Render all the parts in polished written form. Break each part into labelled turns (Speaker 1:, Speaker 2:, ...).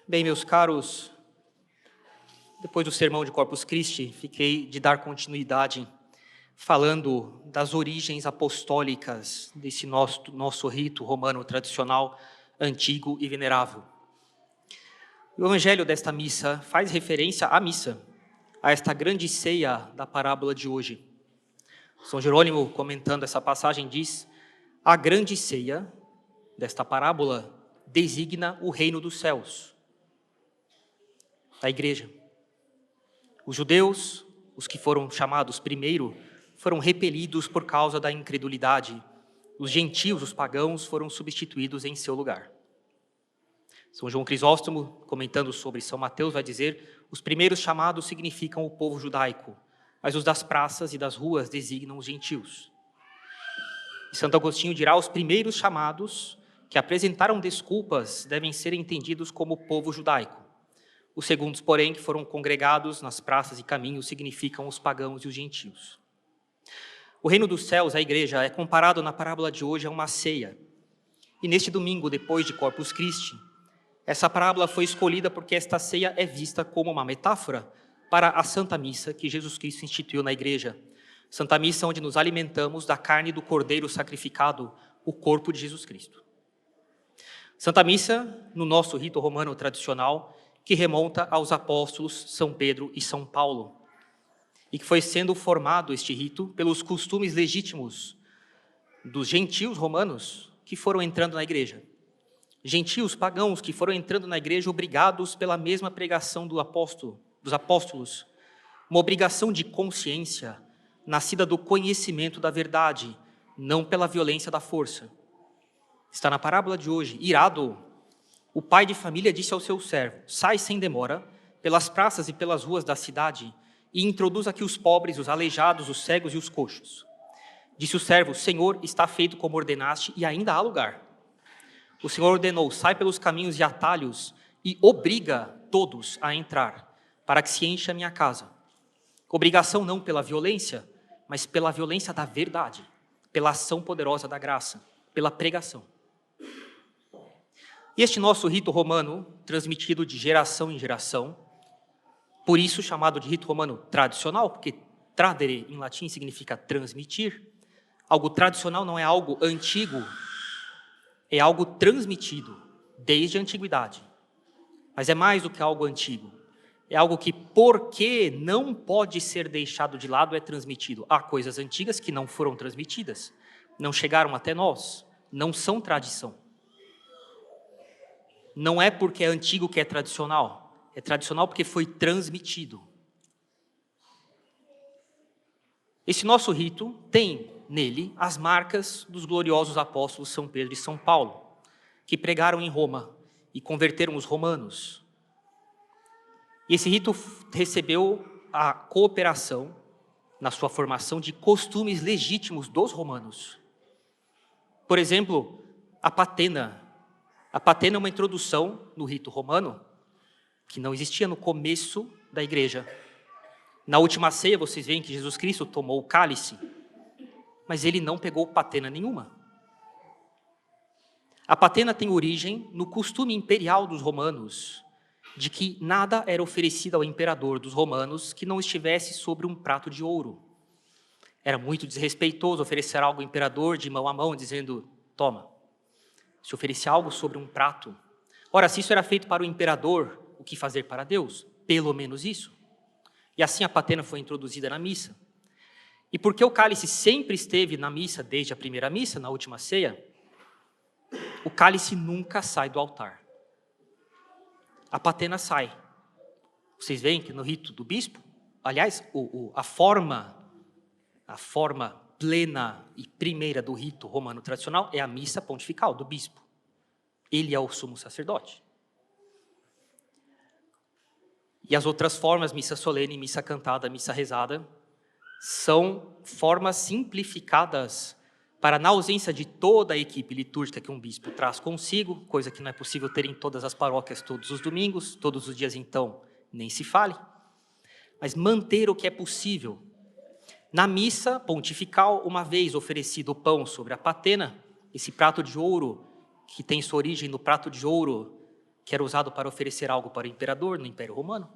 Speaker 1: Bem, meus caros, depois do sermão de Corpus Christi, fiquei de dar continuidade falando das origens apostólicas desse nosso rito romano tradicional, antigo e venerável. O evangelho desta missa faz referência à missa, a esta grande ceia da parábola de hoje. São Jerônimo, comentando essa passagem, diz: a grande ceia desta parábola designa o reino dos céus, a igreja. Os judeus, os que foram chamados primeiro, foram repelidos por causa da incredulidade. Os gentios, os pagãos, foram substituídos em seu lugar. São João Crisóstomo, comentando sobre São Mateus, vai dizer: os primeiros chamados significam o povo judaico, mas os das praças e das ruas designam os gentios. E Santo Agostinho dirá: os primeiros chamados que apresentaram desculpas devem ser entendidos como o povo judaico. Os segundos, porém, que foram congregados nas praças e caminhos, significam os pagãos e os gentios. O reino dos céus, a igreja, é comparado na parábola de hoje a uma ceia. E neste domingo, depois de Corpus Christi, essa parábola foi escolhida porque esta ceia é vista como uma metáfora para a Santa Missa que Jesus Cristo instituiu na igreja. Santa Missa, onde nos alimentamos da carne do Cordeiro sacrificado, o corpo de Jesus Cristo. Santa Missa, no nosso rito romano tradicional, que remonta aos apóstolos São Pedro e São Paulo, e que foi sendo formado este rito pelos costumes legítimos dos gentios romanos que foram entrando na igreja. Gentios pagãos que foram entrando na igreja obrigados pela mesma pregação dos apóstolos, uma obrigação de consciência nascida do conhecimento da verdade, não pela violência da força. Está na parábola de hoje. Irado, o pai de família disse ao seu servo: sai sem demora pelas praças e pelas ruas da cidade e introduz aqui os pobres, os aleijados, os cegos e os coxos. Disse o servo: Senhor, está feito como ordenaste e ainda há lugar. O Senhor ordenou: sai pelos caminhos e atalhos e obriga todos a entrar, para que se encha a minha casa. Obrigação não pela violência, mas pela violência da verdade, pela ação poderosa da graça, pela pregação. E este nosso rito romano, transmitido de geração em geração, por isso chamado de rito romano tradicional, porque tradere em latim significa transmitir. Algo tradicional não é algo antigo, é algo transmitido desde a antiguidade. Mas é mais do que algo antigo. É algo que, porque não pode ser deixado de lado, é transmitido. Há coisas antigas que não foram transmitidas, não chegaram até nós, não são tradição. Não é porque é antigo que é tradicional porque foi transmitido. Esse nosso rito tem nele as marcas dos gloriosos apóstolos São Pedro e São Paulo, que pregaram em Roma e converteram os romanos. E esse rito recebeu a cooperação, na sua formação, de costumes legítimos dos romanos. Por exemplo, a patena. A patena é uma introdução no rito romano que não existia no começo da igreja. Na última ceia, vocês veem que Jesus Cristo tomou o cálice, mas ele não pegou patena nenhuma. A patena tem origem no costume imperial dos romanos, de que nada era oferecido ao imperador dos romanos que não estivesse sobre um prato de ouro. Era muito desrespeitoso oferecer algo ao imperador de mão a mão, dizendo: toma. Se oferecia algo sobre um prato. Ora, se isso era feito para o imperador, o que fazer para Deus? Pelo menos isso. E assim a patena foi introduzida na missa. E porque o cálice sempre esteve na missa, desde a primeira missa, na última ceia, o cálice nunca sai do altar. A patena sai. Vocês veem que no rito do bispo, aliás, a forma plena e primeira do rito romano tradicional é a missa pontifical do bispo. Ele é o sumo sacerdote. E as outras formas, missa solene, missa cantada, missa rezada, são formas simplificadas para, na ausência de toda a equipe litúrgica que um bispo traz consigo, coisa que não é possível ter em todas as paróquias todos os domingos, todos os dias então nem se fale, mas manter o que é possível. Na missa pontifical, uma vez oferecido o pão sobre a patena, esse prato de ouro, que tem sua origem no prato de ouro que era usado para oferecer algo para o imperador no Império Romano,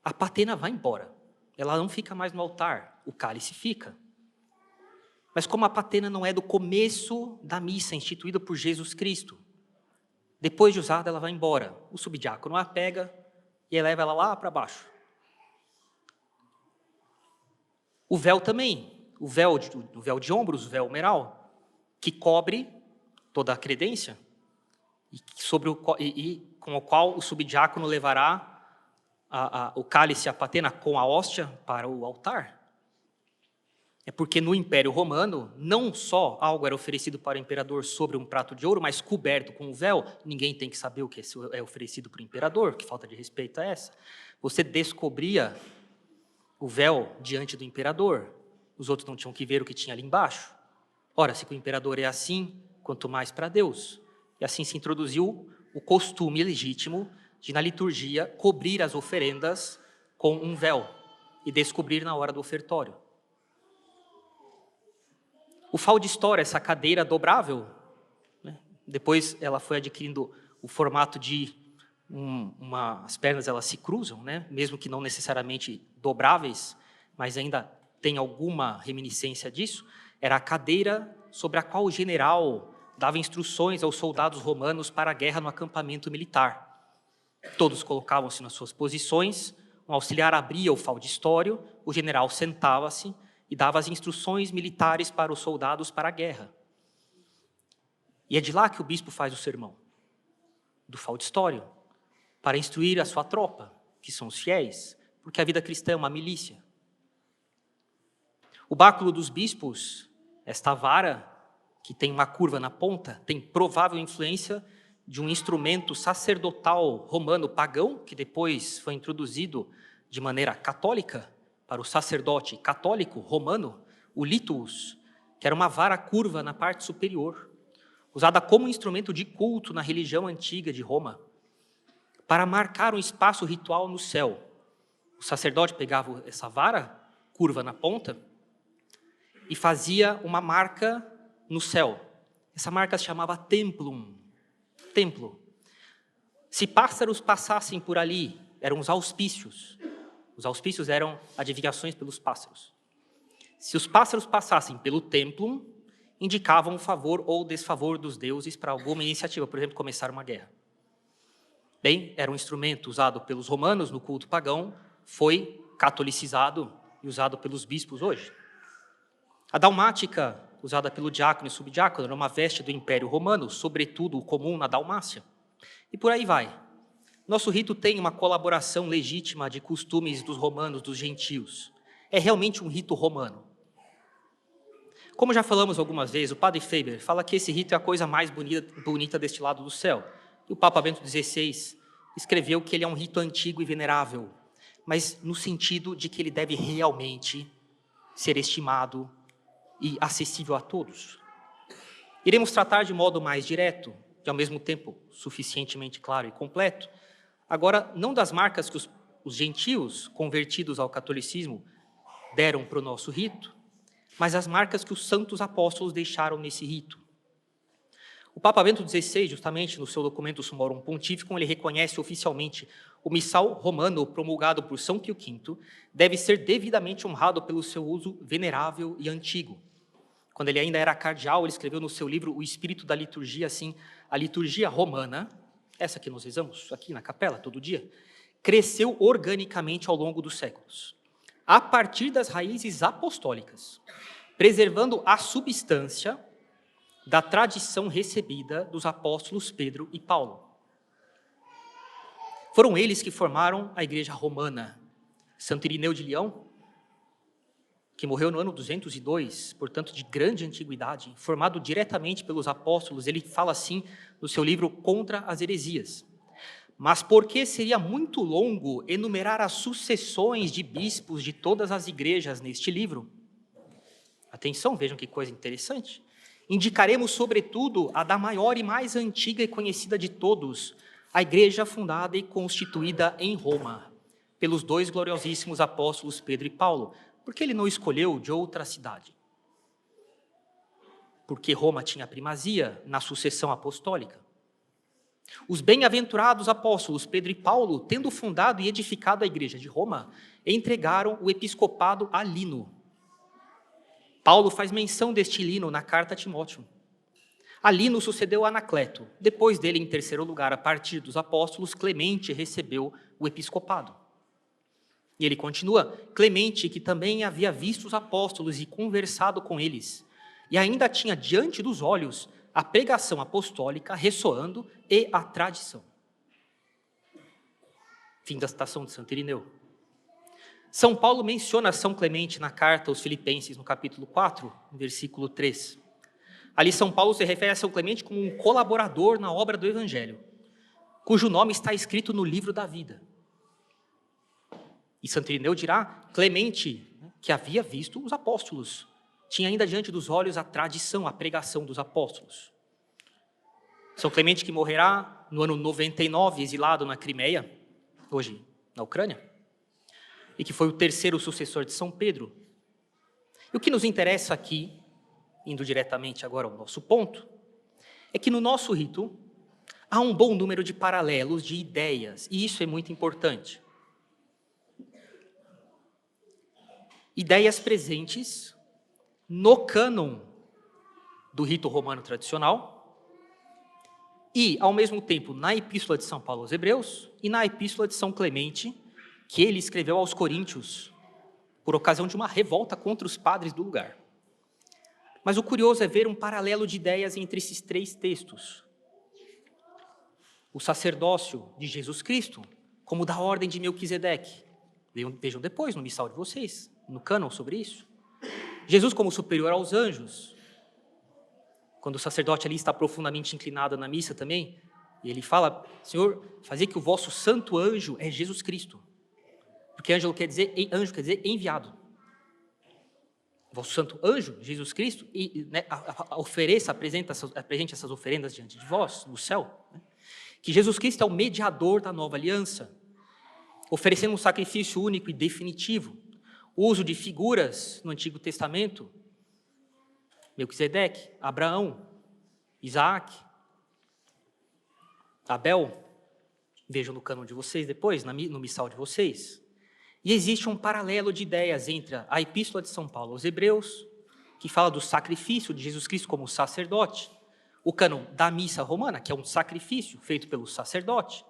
Speaker 1: a patena vai embora. Ela não fica mais no altar, o cálice fica. Mas como a patena não é do começo da missa instituída por Jesus Cristo, depois de usada ela vai embora. O subdiácono a pega e leva ela lá para baixo. O véu também, o véu de ombros, o véu humeral, que cobre toda a credência e com o qual o subdiácono levará o cálice, a patena com a hóstia para o altar. É porque no Império Romano, não só algo era oferecido para o imperador sobre um prato de ouro, mas coberto com um véu. Ninguém tem que saber o que é oferecido para o imperador, que falta de respeito é essa. Você descobria o véu diante do imperador. Os outros não tinham que ver o que tinha ali embaixo. Ora, se o imperador é assim, quanto mais para Deus. E assim se introduziu o costume legítimo de, na liturgia, cobrir as oferendas com um véu e descobrir na hora do ofertório. O faldistório, essa cadeira dobrável, né? Depois ela foi adquirindo o formato de as pernas elas se cruzam, né? Mesmo que não necessariamente dobráveis, mas ainda tem alguma reminiscência disso. Era a cadeira sobre a qual o general dava instruções aos soldados romanos para a guerra no acampamento militar. Todos colocavam-se nas suas posições, um auxiliar abria o faldistório, o general sentava-se e dava as instruções militares para os soldados para a guerra. E é de lá que o bispo faz o sermão, do faldistório, para instruir a sua tropa, que são os fiéis, porque a vida cristã é uma milícia. O báculo dos bispos, esta vara, que tem uma curva na ponta, tem provável influência de um instrumento sacerdotal romano pagão, que depois foi introduzido de maneira católica, para o sacerdote católico romano, o litus, que era uma vara curva na parte superior, usada como instrumento de culto na religião antiga de Roma, para marcar um espaço ritual no céu. O sacerdote pegava essa vara curva na ponta e fazia uma marca no céu. Essa marca se chamava templum, templo. Se pássaros passassem por ali, eram os auspícios. Os auspícios eram adivinhações pelos pássaros. Se os pássaros passassem pelo templo, indicavam o favor ou desfavor dos deuses para alguma iniciativa, por exemplo, começar uma guerra. Bem, era um instrumento usado pelos romanos no culto pagão, foi catolicizado e usado pelos bispos hoje. A dalmática, usada pelo diácono e subdiácono, era uma veste do Império Romano, sobretudo comum na Dalmácia. E por aí vai. Nosso rito tem uma colaboração legítima de costumes dos romanos, dos gentios. É realmente um rito romano. Como já falamos algumas vezes, o padre Faber fala que esse rito é a coisa mais bonita deste lado do céu. E o Papa Bento XVI escreveu que ele é um rito antigo e venerável, mas no sentido de que ele deve realmente ser estimado e acessível a todos. Iremos tratar de modo mais direto, e ao mesmo tempo suficientemente claro e completo, agora não das marcas que os gentios convertidos ao catolicismo deram para o nosso rito, mas as marcas que os santos apóstolos deixaram nesse rito. O Papa Bento XVI, justamente no seu documento Summorum Pontificum, ele reconhece oficialmente o missal romano promulgado por São Pio V deve ser devidamente honrado pelo seu uso venerável e antigo. Quando ele ainda era cardeal, ele escreveu no seu livro O Espírito da Liturgia, assim, a liturgia romana, essa que nós rezamos aqui na capela todo dia, cresceu organicamente ao longo dos séculos, a partir das raízes apostólicas, preservando a substância da tradição recebida dos apóstolos Pedro e Paulo. Foram eles que formaram a igreja romana. Santo Irineu de Leão, que morreu no ano 202, portanto de grande antiguidade, formado diretamente pelos apóstolos, ele fala assim no seu livro Contra as Heresias. Mas porque seria muito longo enumerar as sucessões de bispos de todas as igrejas neste livro? Atenção, vejam que coisa interessante. Indicaremos, sobretudo, a da maior e mais antiga e conhecida de todos, a igreja fundada e constituída em Roma, pelos dois gloriosíssimos apóstolos Pedro e Paulo. Por que ele não escolheu de outra cidade? Porque Roma tinha primazia na sucessão apostólica. Os bem-aventurados apóstolos Pedro e Paulo, tendo fundado e edificado a igreja de Roma, entregaram o episcopado a Lino. Paulo faz menção deste Lino na carta a Timóteo. A Lino sucedeu a Anacleto. Depois dele, em terceiro lugar, a partir dos apóstolos, Clemente recebeu o episcopado. E ele continua, Clemente, que também havia visto os apóstolos e conversado com eles, e ainda tinha diante dos olhos a pregação apostólica ressoando e a tradição. Fim da citação de Santo Irineu. São Paulo menciona São Clemente na carta aos Filipenses, no capítulo 4, versículo 3. Ali São Paulo se refere a São Clemente como um colaborador na obra do Evangelho, cujo nome está escrito no livro da vida. E Santo Irineu dirá, Clemente, que havia visto os apóstolos, tinha ainda diante dos olhos a tradição, a pregação dos apóstolos. São Clemente que morrerá no ano 99, exilado na Crimeia, hoje na Ucrânia, e que foi o terceiro sucessor de São Pedro. E o que nos interessa aqui, indo diretamente agora ao nosso ponto, é que no nosso rito há um bom número de paralelos, de ideias, e isso é muito importante. Ideias presentes no cânon do rito romano tradicional e, ao mesmo tempo, na Epístola de São Paulo aos Hebreus e na Epístola de São Clemente, que ele escreveu aos Coríntios, por ocasião de uma revolta contra os padres do lugar. Mas o curioso é ver um paralelo de ideias entre esses três textos. O sacerdócio de Jesus Cristo, como da ordem de Melquisedeque. Vejam depois no missal de vocês, no cânon sobre isso. Jesus como superior aos anjos. Quando o sacerdote ali está profundamente inclinado na missa também, e ele fala, Senhor, fazer que o vosso santo anjo é Jesus Cristo. Porque anjo quer dizer enviado. O vosso santo anjo, Jesus Cristo, apresente essas oferendas diante de vós, no céu. Né? Que Jesus Cristo é o mediador da nova aliança, oferecendo um sacrifício único e definitivo. O uso de figuras no Antigo Testamento, Melquisedeque, Abraão, Isaac, Abel, vejam no cânon de vocês depois, no missal de vocês. E existe um paralelo de ideias entre a Epístola de São Paulo aos Hebreus, que fala do sacrifício de Jesus Cristo como sacerdote, o cânon da missa romana, que é um sacrifício feito pelo sacerdote,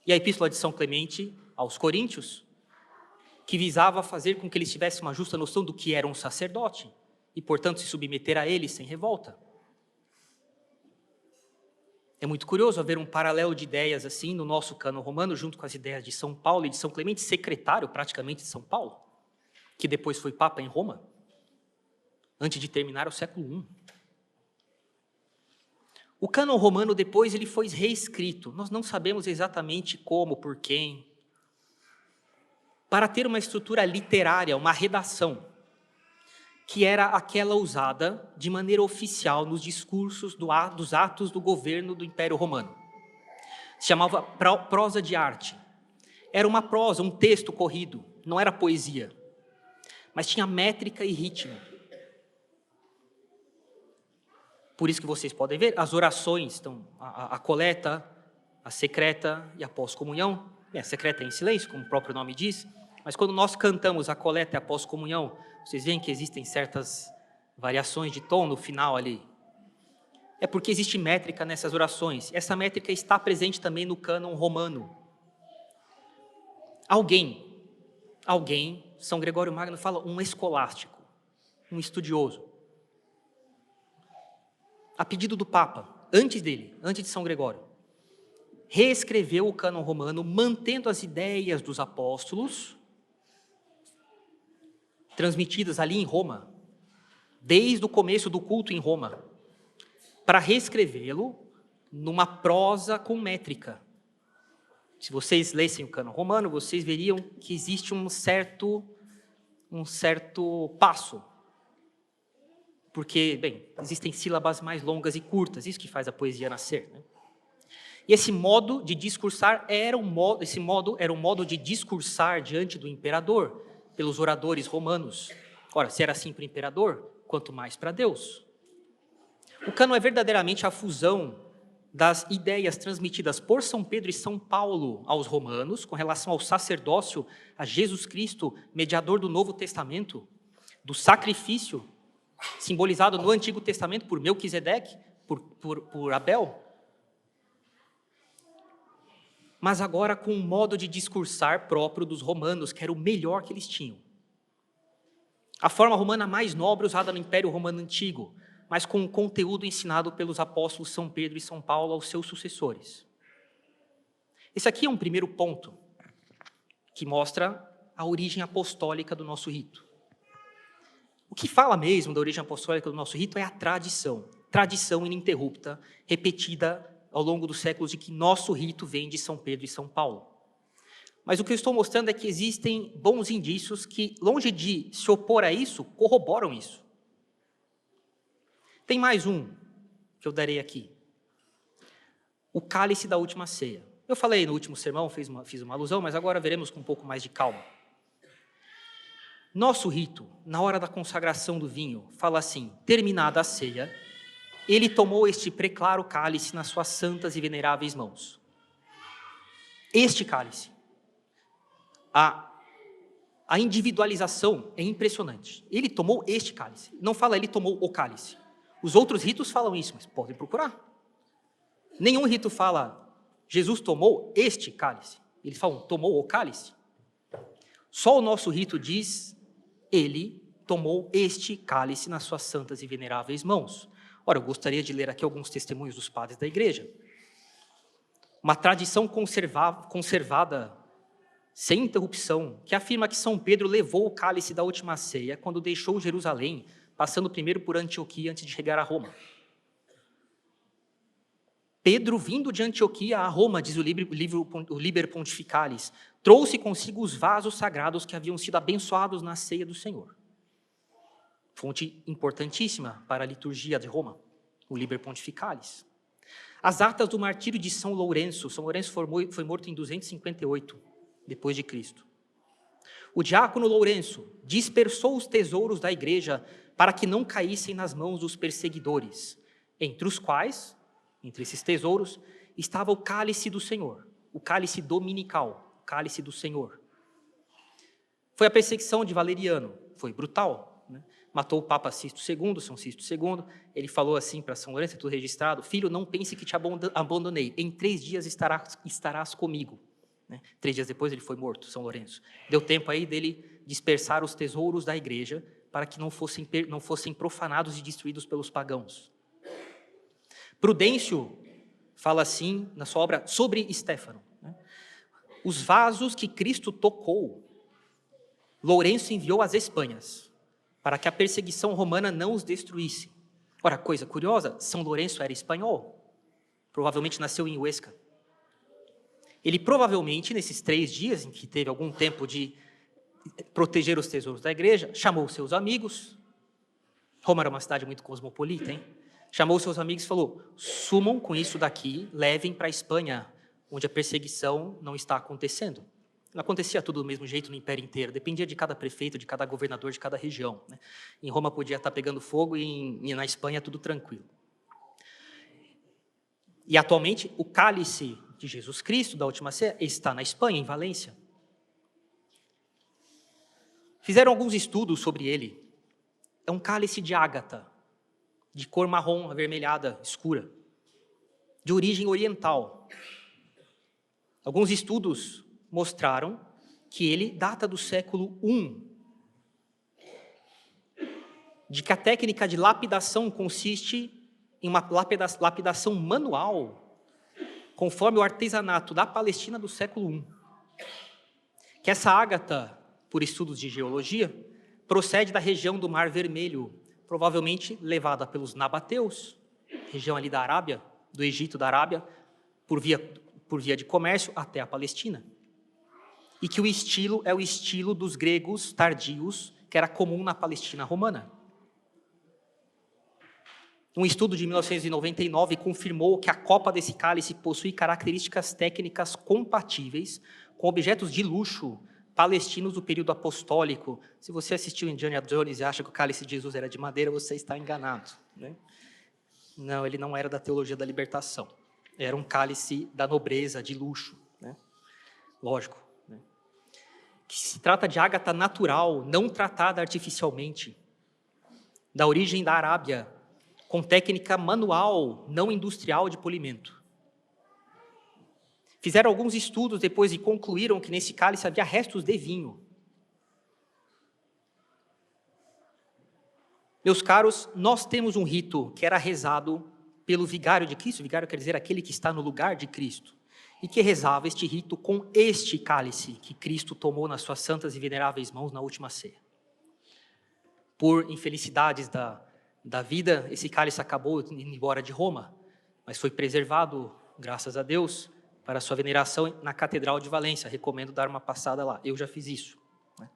Speaker 1: e a Epístola de São Clemente aos Coríntios, que visava fazer com que eles tivessem uma justa noção do que era um sacerdote e, portanto, se submeter a ele sem revolta. É muito curioso haver um paralelo de ideias assim no nosso cânon romano, junto com as ideias de São Paulo e de São Clemente, secretário praticamente de São Paulo, que depois foi papa em Roma, antes de terminar o século I. O cânon romano depois ele foi reescrito, nós não sabemos exatamente como, por quem, para ter uma estrutura literária, uma redação, que era aquela usada de maneira oficial nos discursos dos atos do governo do Império Romano. Se chamava prosa de arte. Era uma prosa, um texto corrido, não era poesia, mas tinha métrica e ritmo. Por isso que vocês podem ver, as orações, então, a coleta, a secreta e a pós-comunhão. A secreta é em silêncio, como o próprio nome diz, mas quando nós cantamos a coleta e a pós-comunhão, vocês veem que existem certas variações de tom no final ali. É porque existe métrica nessas orações. Essa métrica está presente também no cânon romano. Alguém, São Gregório Magno fala, um escolástico, um estudioso, a pedido do Papa, antes de São Gregório, reescreveu o cânon romano, mantendo as ideias dos apóstolos, transmitidas ali em Roma, desde o começo do culto em Roma, para reescrevê-lo numa prosa com métrica. Se vocês lessem o cânon romano, vocês veriam que existe um certo passo, porque, bem, existem sílabas mais longas e curtas, isso que faz a poesia nascer, né? E esse modo de discursar era um modo de discursar diante do imperador, pelos oradores romanos. Ora, se era assim para o imperador, quanto mais para Deus. O cânon é verdadeiramente a fusão das ideias transmitidas por São Pedro e São Paulo aos romanos, com relação ao sacerdócio, a Jesus Cristo, mediador do Novo Testamento, do sacrifício, simbolizado no Antigo Testamento por Melquisedeque, por Abel, mas agora com um modo de discursar próprio dos romanos, que era o melhor que eles tinham. A forma romana mais nobre usada no Império Romano Antigo, mas com o conteúdo ensinado pelos apóstolos São Pedro e São Paulo aos seus sucessores. Esse aqui é um primeiro ponto que mostra a origem apostólica do nosso rito. O que fala mesmo da origem apostólica do nosso rito é a tradição ininterrupta, repetida ao longo dos séculos, de que nosso rito vem de São Pedro e São Paulo. Mas o que eu estou mostrando é que existem bons indícios que, longe de se opor a isso, corroboram isso. Tem mais um que eu darei aqui. O cálice da última ceia. Eu falei no último sermão, fiz uma alusão, mas agora veremos com um pouco mais de calma. Nosso rito, na hora da consagração do vinho, fala assim: terminada a ceia, ele tomou este preclaro cálice nas suas santas e veneráveis mãos. Este cálice. A individualização é impressionante. Ele tomou este cálice. Não fala ele tomou o cálice. Os outros ritos falam isso, mas podem procurar. Nenhum rito fala Jesus tomou este cálice. Eles falam tomou o cálice. Só o nosso rito diz ele tomou este cálice nas suas santas e veneráveis mãos. Ora, eu gostaria de ler aqui alguns testemunhos dos padres da igreja. Uma tradição conservada sem interrupção, que afirma que São Pedro levou o cálice da última ceia quando deixou Jerusalém, passando primeiro por Antioquia antes de chegar a Roma. Pedro, vindo de Antioquia a Roma, diz o Liber Pontificalis, trouxe consigo os vasos sagrados que haviam sido abençoados na ceia do Senhor. Fonte importantíssima para a liturgia de Roma, o Liber Pontificalis. As atas do martírio de São Lourenço. São Lourenço foi morto em 258, depois de Cristo. O diácono Lourenço dispersou os tesouros da igreja para que não caíssem nas mãos dos perseguidores, entre os quais, entre esses tesouros, estava o cálice do Senhor, o cálice dominical, o cálice do Senhor. Foi a perseguição de Valeriano, foi brutal, né? Matou o Papa Sisto II, São Sisto II, ele falou assim para São Lourenço, é tudo registrado: filho, não pense que te abandonei, em 3 dias estarás comigo. 3 dias depois ele foi morto, São Lourenço. Deu tempo aí dele dispersar os tesouros da igreja para que não fossem profanados e destruídos pelos pagãos. Prudêncio fala assim na sua obra sobre Estéfano. Os vasos que Cristo tocou, Lourenço enviou às Espanhas, para que a perseguição romana não os destruísse. Ora, coisa curiosa, São Lourenço era espanhol, provavelmente nasceu em Huesca. Ele provavelmente, nesses 3 dias em que teve algum tempo de proteger os tesouros da igreja, chamou seus amigos. Roma era uma cidade muito cosmopolita, hein? Chamou seus amigos e falou: sumam com isso daqui, levem para a Espanha, onde a perseguição não está acontecendo. Não acontecia tudo do mesmo jeito no império inteiro, dependia de cada prefeito, de cada governador, de cada região, né? Em Roma podia estar pegando fogo e na Espanha tudo tranquilo. E atualmente o cálice de Jesus Cristo, da última ceia, está na Espanha, em Valência. Fizeram alguns estudos sobre ele. É um cálice de ágata, de cor marrom avermelhada, escura, de origem oriental. Alguns estudos mostraram que ele data do século I, de que a técnica de lapidação consiste em uma lapidação manual, conforme o artesanato da Palestina do século I. Que essa ágata, por estudos de geologia, procede da região do Mar Vermelho, provavelmente levada pelos nabateus, região ali da Arábia, do Egito da Arábia, por via de comércio até a Palestina. E que o estilo é o estilo dos gregos tardios, que era comum na Palestina romana. Um estudo de 1999 confirmou que a copa desse cálice possui características técnicas compatíveis com objetos de luxo palestinos do período apostólico. Se você assistiu Indiana Jones e acha que o cálice de Jesus era de madeira, você está enganado, né? Não, ele não era da teologia da libertação. Era um cálice da nobreza, de luxo, né? Lógico, né? Que se trata de ágata natural, não tratada artificialmente, da origem da Arábia, com técnica manual, não industrial de polimento. Fizeram alguns estudos depois e concluíram que nesse cálice havia restos de vinho. Meus caros, nós temos um rito que era rezado pelo vigário de Cristo, vigário quer dizer aquele que está no lugar de Cristo, e que rezava este rito com este cálice que Cristo tomou nas suas santas e veneráveis mãos na última ceia. Por infelicidades da vida, esse cálice acabou indo embora de Roma, mas foi preservado, graças a Deus, para sua veneração na Catedral de Valência. Recomendo dar uma passada lá, eu já fiz isso. Né?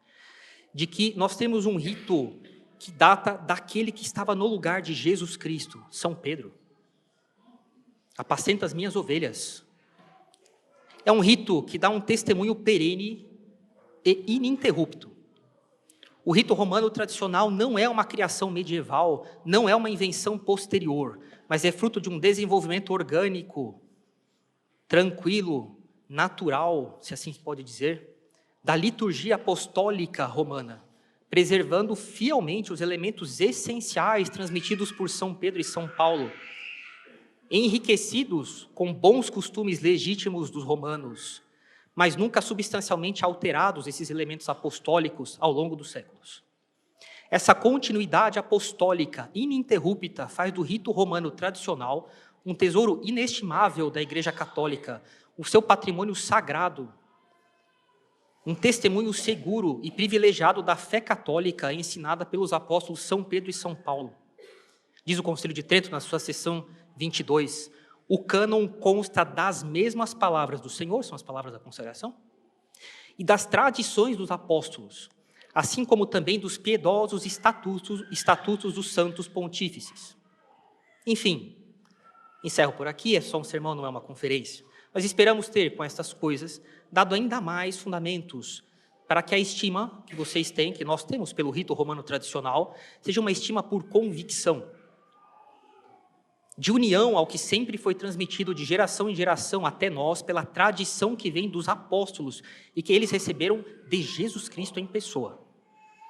Speaker 1: De que nós temos um rito que data daquele que estava no lugar de Jesus Cristo, São Pedro. Apacenta as minhas ovelhas. É um rito que dá um testemunho perene e ininterrupto. O rito romano tradicional não é uma criação medieval, não é uma invenção posterior, mas é fruto de um desenvolvimento orgânico, tranquilo, natural, se assim se pode dizer, da liturgia apostólica romana, preservando fielmente os elementos essenciais transmitidos por São Pedro e São Paulo, enriquecidos com bons costumes legítimos dos romanos, mas nunca substancialmente alterados esses elementos apostólicos ao longo dos séculos. Essa continuidade apostólica ininterrupta faz do rito romano tradicional um tesouro inestimável da Igreja Católica, o seu patrimônio sagrado, um testemunho seguro e privilegiado da fé católica ensinada pelos apóstolos São Pedro e São Paulo. Diz o Concílio de Trento, na sua seção 22, o cânon consta das mesmas palavras do Senhor, são as palavras da consagração, e das tradições dos apóstolos, assim como também dos piedosos estatutos dos santos pontífices. Enfim, encerro por aqui, é só um sermão, não é uma conferência, mas esperamos ter, com estas coisas, dado ainda mais fundamentos para que a estima que vocês têm, que nós temos pelo rito romano tradicional, seja uma estima por convicção, de união ao que sempre foi transmitido de geração em geração até nós, pela tradição que vem dos apóstolos e que eles receberam de Jesus Cristo em pessoa.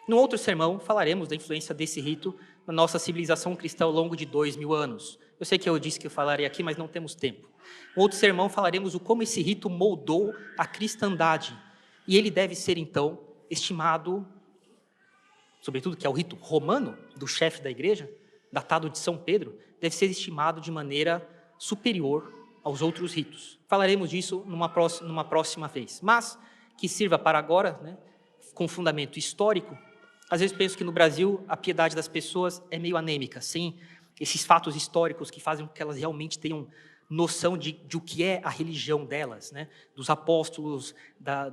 Speaker 1: No outro sermão, falaremos da influência desse rito na nossa civilização cristã ao longo de 2000 anos. Eu sei que eu disse que eu falaria aqui, mas não temos tempo. No outro sermão, falaremos o como esse rito moldou a cristandade. E ele deve ser, então, estimado, sobretudo que é o rito romano do chefe da igreja, datado de São Pedro, deve ser estimado de maneira superior aos outros ritos. Falaremos disso numa próxima vez. Mas, que sirva para agora, né, com fundamento histórico, às vezes penso que no Brasil a piedade das pessoas é meio anêmica, sem esses fatos históricos que fazem com que elas realmente tenham noção de o que é a religião delas, né? Dos apóstolos,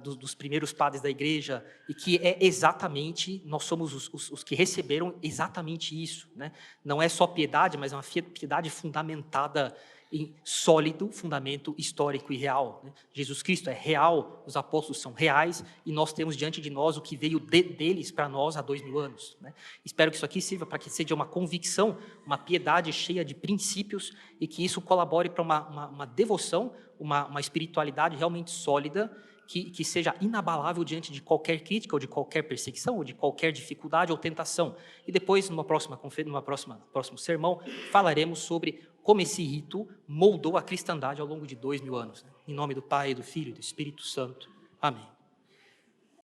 Speaker 1: dos primeiros padres da igreja, e que é exatamente, nós somos os que receberam exatamente isso, né? Não é só piedade, mas é uma piedade fundamentada em sólido fundamento histórico e real, né? Jesus Cristo é real, os apóstolos são reais, e nós temos diante de nós o que veio deles para nós há 2000 anos, né? Espero que isso aqui sirva para que seja uma convicção, uma piedade cheia de princípios, e que isso colabore para uma devoção, uma espiritualidade realmente sólida, que seja inabalável diante de qualquer crítica, ou de qualquer perseguição, ou de qualquer dificuldade ou tentação. E depois, numa próximo sermão, falaremos sobre como esse rito moldou a cristandade ao longo de 2000 anos. Né? Em nome do Pai, do Filho e do Espírito Santo. Amém.